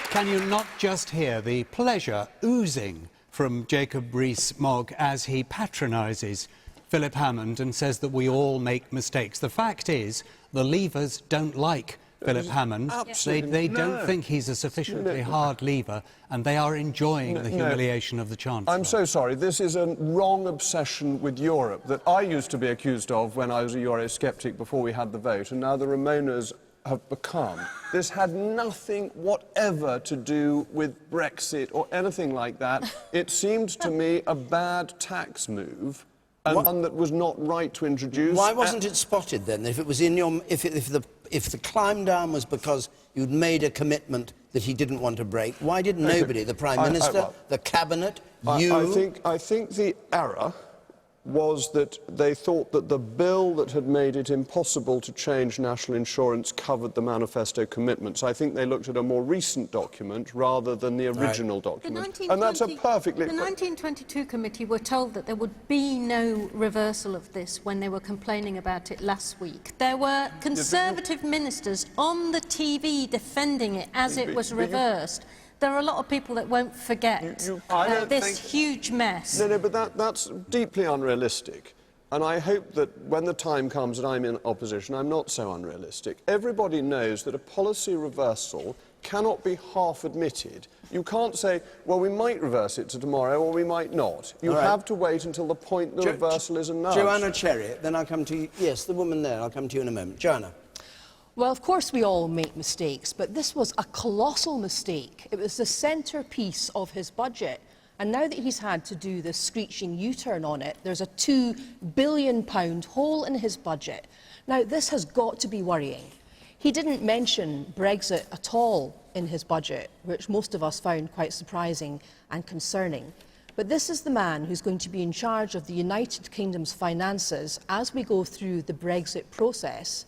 Can you not just hear the pleasure oozing from Jacob Rees-Mogg as he patronises Philip Hammond and says that we all make mistakes? The fact is, the Leavers don't like Philip Hammond. They don't think he's a sufficiently hard lever, and they are enjoying the humiliation of the Chancellor. I'm so sorry. This is a wrong obsession with Europe that I used to be accused of when I was a Eurosceptic before we had the vote, and now the Remainers have become. This had nothing whatever to do with Brexit or anything like that. It seemed to me a bad tax move, and one that was not right to introduce. Why wasn't it spotted then? If it was in your, if the climb down was because you'd made a commitment that he didn't want to break, why did nobody, the Prime Minister, the Cabinet, you? I think the error was that they thought that the bill that had made it impossible to change national insurance covered the manifesto commitments. I think they looked at a more recent document rather than the original document. And that's a perfectly... The 1922 committee were told that there would be no reversal of this when they were complaining about it last week. There were Conservative ministers on the TV defending it as it was reversed. There are a lot of people that won't forget this huge mess. No, but that's deeply unrealistic. And I hope that when the time comes that I'm in opposition, I'm not so unrealistic. Everybody knows that a policy reversal cannot be half admitted. You can't say, well, we might reverse it to tomorrow or we might not. You have to wait until the point the reversal is announced. Joanna Cherry, then I'll come to you. Yes, the woman there, I'll come to you in a moment. Joanna. Well, of course we all make mistakes, but this was a colossal mistake. It was the centrepiece of his budget, And now that he's had to do this screeching U-turn on it, there's a £2 billion hole in his budget. Now, this has got to be worrying. He didn't mention Brexit at all in his budget, which most of us found quite surprising and concerning. But this is the man who's going to be in charge of the United Kingdom's finances as we go through the Brexit process.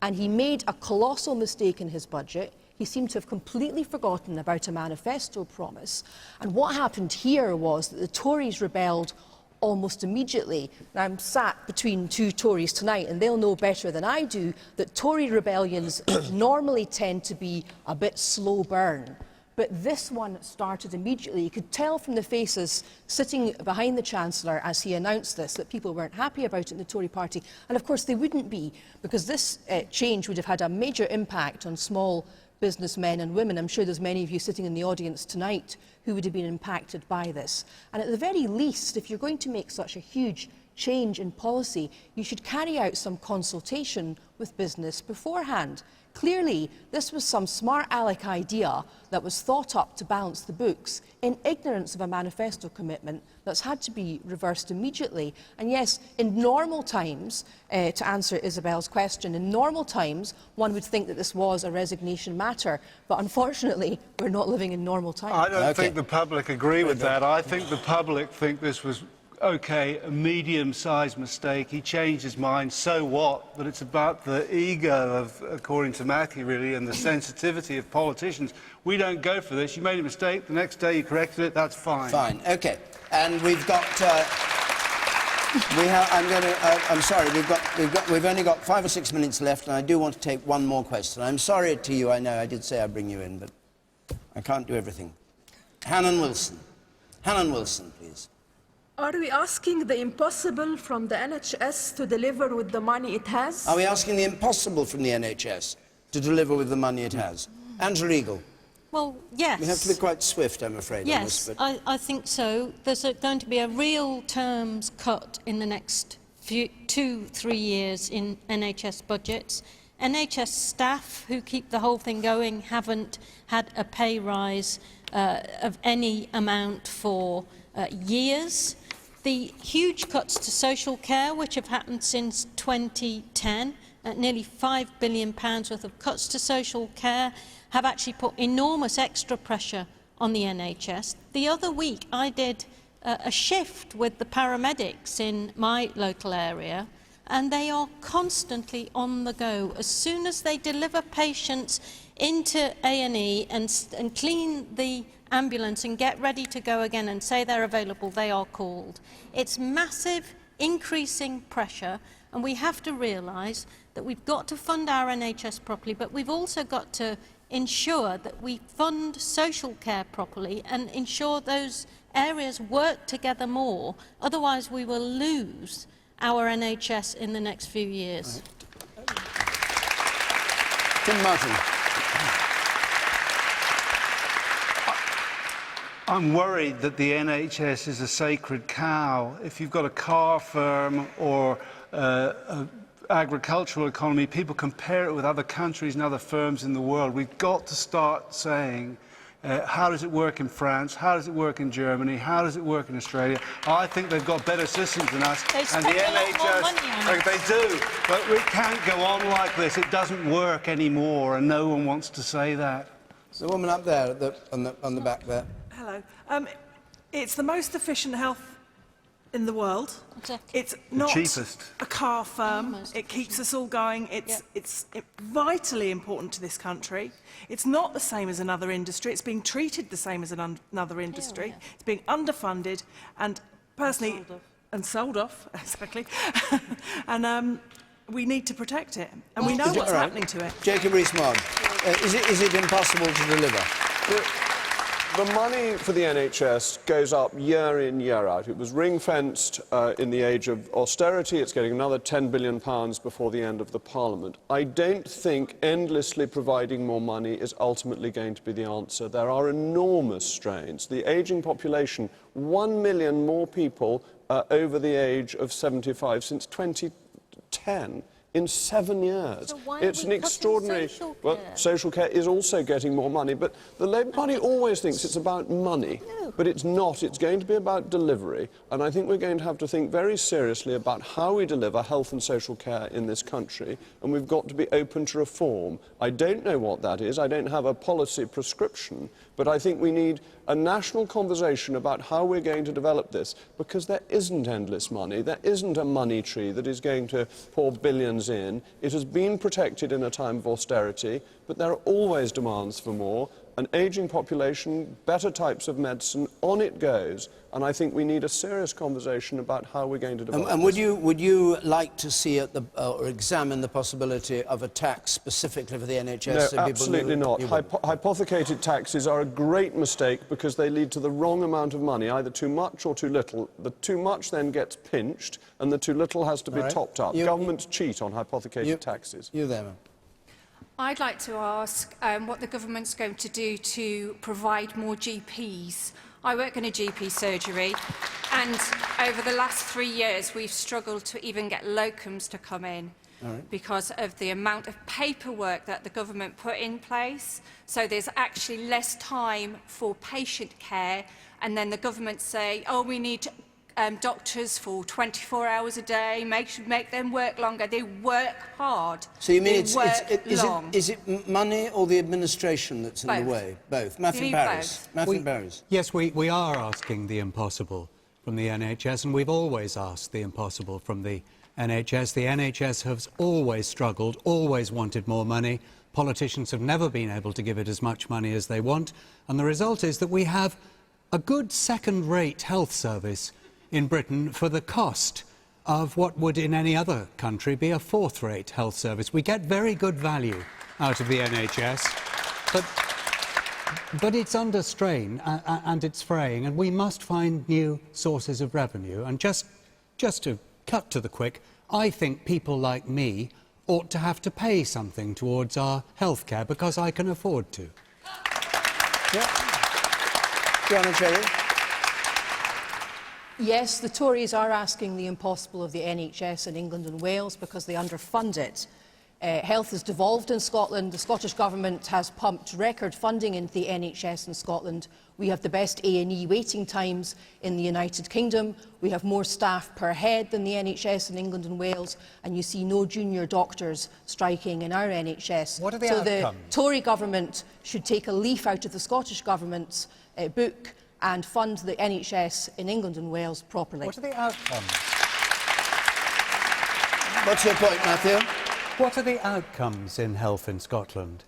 And he made a colossal mistake in his budget. He seemed to have completely forgotten about a manifesto promise. And what happened here was that the Tories rebelled almost immediately. Now, I'm sat between two Tories tonight, and they'll know better than I do that Tory rebellions normally tend to be a bit slow burn. But this one started immediately. You could tell from the faces sitting behind the Chancellor as he announced this that people weren't happy about it in the Tory party. And of course they wouldn't be, because this change would have had a major impact on small businessmen and women. I'm sure there's many of you sitting in the audience tonight who would have been impacted by this. And at the very least, if you're going to make such a huge change in policy, you should carry out some consultation with business beforehand. Clearly, this was some smart aleck idea that was thought up to balance the books in ignorance of a manifesto commitment that's had to be reversed immediately. And yes, in normal times, to answer Isabel's question, in normal times, one would think that this was a resignation matter. But unfortunately, we're not living in normal times. I don't think the public agree with that. I think the public think this was OK, a medium-sized mistake. He changed his mind, so what? But it's about the ego of, according to Matthew, really, and the sensitivity of politicians. We don't go for this. You made a mistake. The next day you corrected it. That's fine. Fine. OK. And we've got... I'm sorry. We've only got 5 or 6 minutes left, and I do want to take one more question. I'm sorry to you. I know I did say I'd bring you in, but I can't do everything. Hannon Wilson. Hannon Wilson, please. Are we asking the impossible from the NHS to deliver with the money it has? Are we asking the impossible from the NHS to deliver with the money it has? Angela Eagle. Well, yes. We have to be quite swift, I'm afraid. Yes, on this, I think so. There's going to be a real terms cut in the next 2-3 years in NHS budgets. NHS staff who keep the whole thing going haven't had a pay rise of any amount for years. The huge cuts to social care, which have happened since 2010, nearly £5 billion worth of cuts to social care, have actually put enormous extra pressure on the NHS. The other week, I did a shift with the paramedics in my local area, and they are constantly on the go. As soon as they deliver patients into A&E and clean the ambulance and get ready to go again and say they're available, they are called. It's massive, increasing pressure, and we have to realise that we've got to fund our NHS properly, but we've also got to ensure that we fund social care properly and ensure those areas work together more. Otherwise, we will lose our NHS in the next few years. Right. Tim Martin. I'm worried that the NHS is a sacred cow. If you've got a car firm or an agricultural economy, people compare it with other countries and other firms in the world. We've got to start saying, how does it work in France? How does it work in Germany? How does it work in Australia? I think they've got better systems than us. And the NHS, they do, but we can't go on like this. It doesn't work anymore, and no one wants to say that. The woman up there on the back there. Hello. It's the most efficient health in the world. Exactly. It's not cheapest. A car firm. It keeps us all going. It's vitally important to this country. It's not the same as another industry. It's being treated the same as another industry. It's being underfunded and personally... sold off, exactly. And we need to protect it. And we know what's happening to it. Jacob Rees-Mogg, is it impossible to deliver? The money for the NHS goes up year in, year out. It was ring-fenced in the age of austerity. It's getting another £10 billion before the end of the Parliament. I don't think endlessly providing more money is ultimately going to be the answer. There are enormous strains. The ageing population, 1 million more people over the age of 75 since 2010. in 7 years. So why are It's we an cutting extraordinary... social Well, care? social care is also getting more money, but the Labour Party always thinks it's about money. No. But it's not. It's going to be about delivery, and I think we're going to have to think very seriously about how we deliver health and social care in this country, and we've got to be open to reform. I don't know what that is. I don't have a policy prescription, but I think we need a national conversation about how we're going to develop this, because there isn't endless money. There isn't a money tree that is going to pour billions in. It has been protected in a time of austerity, but there are always demands for more. An ageing population, better types of medicine, on it goes. And I think we need a serious conversation about how we're going to develop And this. would you like to see or examine the possibility of a tax specifically for the NHS? No, so people absolutely knew- not. Hypothecated taxes are a great mistake because they lead to the wrong amount of money, either too much or too little. The too much then gets pinched, and the too little has to be All right. topped up. Governments cheat on hypothecated taxes. You there, ma'am. I'd like to ask what the government's going to do to provide more GPs. I work in a GP surgery, and over the last 3 years we've struggled to even get locums to come in because of the amount of paperwork that the government put in place. So there's actually less time for patient care, and then the government say, oh, we need doctors for 24 hours a day, make them work longer. They work hard. So you mean long. is it money or the administration that's in the way? Both. Matthew Barris. Matthew Barris. Yes, we are asking the impossible from the NHS, and we've always asked the impossible from the NHS. The NHS has always struggled, always wanted more money. Politicians have never been able to give it as much money as they want, and the result is that we have a good second-rate health service in Britain for the cost of what would in any other country be a fourth-rate health service. We get very good value out of the NHS, but it's under strain and it's fraying, and we must find new sources of revenue. And just to cut to the quick, I think people like me ought to have to pay something towards our health care because I can afford to. Joanna Cherry. Yes, the Tories are asking the impossible of the NHS in England and Wales because they underfund it. Health has devolved in Scotland. The Scottish Government has pumped record funding into the NHS in Scotland. We have the best A&E waiting times in the United Kingdom. We have more staff per head than the NHS in England and Wales, and you see no junior doctors striking in our NHS. What are the outcomes? outcomes? The Tory Government should take a leaf out of the Scottish Government's book and fund the NHS in England and Wales properly. What are the outcomes? What's your point, Matthew? What are the outcomes in health in Scotland?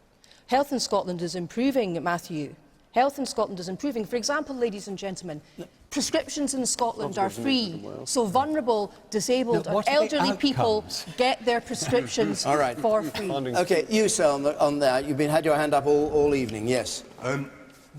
Health in Scotland is improving, Matthew. Health in Scotland is improving. For example, ladies and gentlemen, prescriptions in Scotland are free, so vulnerable, disabled and elderly people get their prescriptions for free. OK, you, sir, on that. You've had your hand up all evening, yes.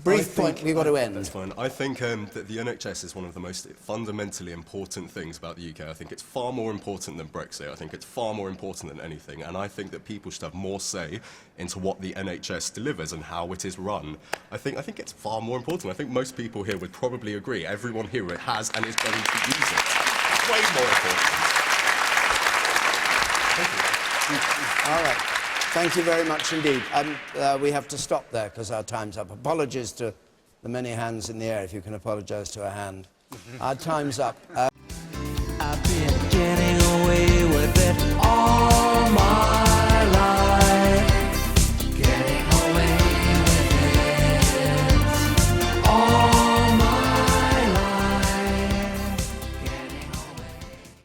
Brief point, we've got to end. That's fine. I think that the NHS is one of the most fundamentally important things about the UK. I think it's far more important than Brexit. I think it's far more important than anything. And I think that people should have more say into what the NHS delivers and how it is run. I think it's far more important. I think most people here would probably agree. Everyone here has and is going to use it. Way more important. Thank you. All right. Thank you very much indeed. We have to stop there because our time's up. Apologies to the many hands in the air, if you can apologise to a hand. Our time's up.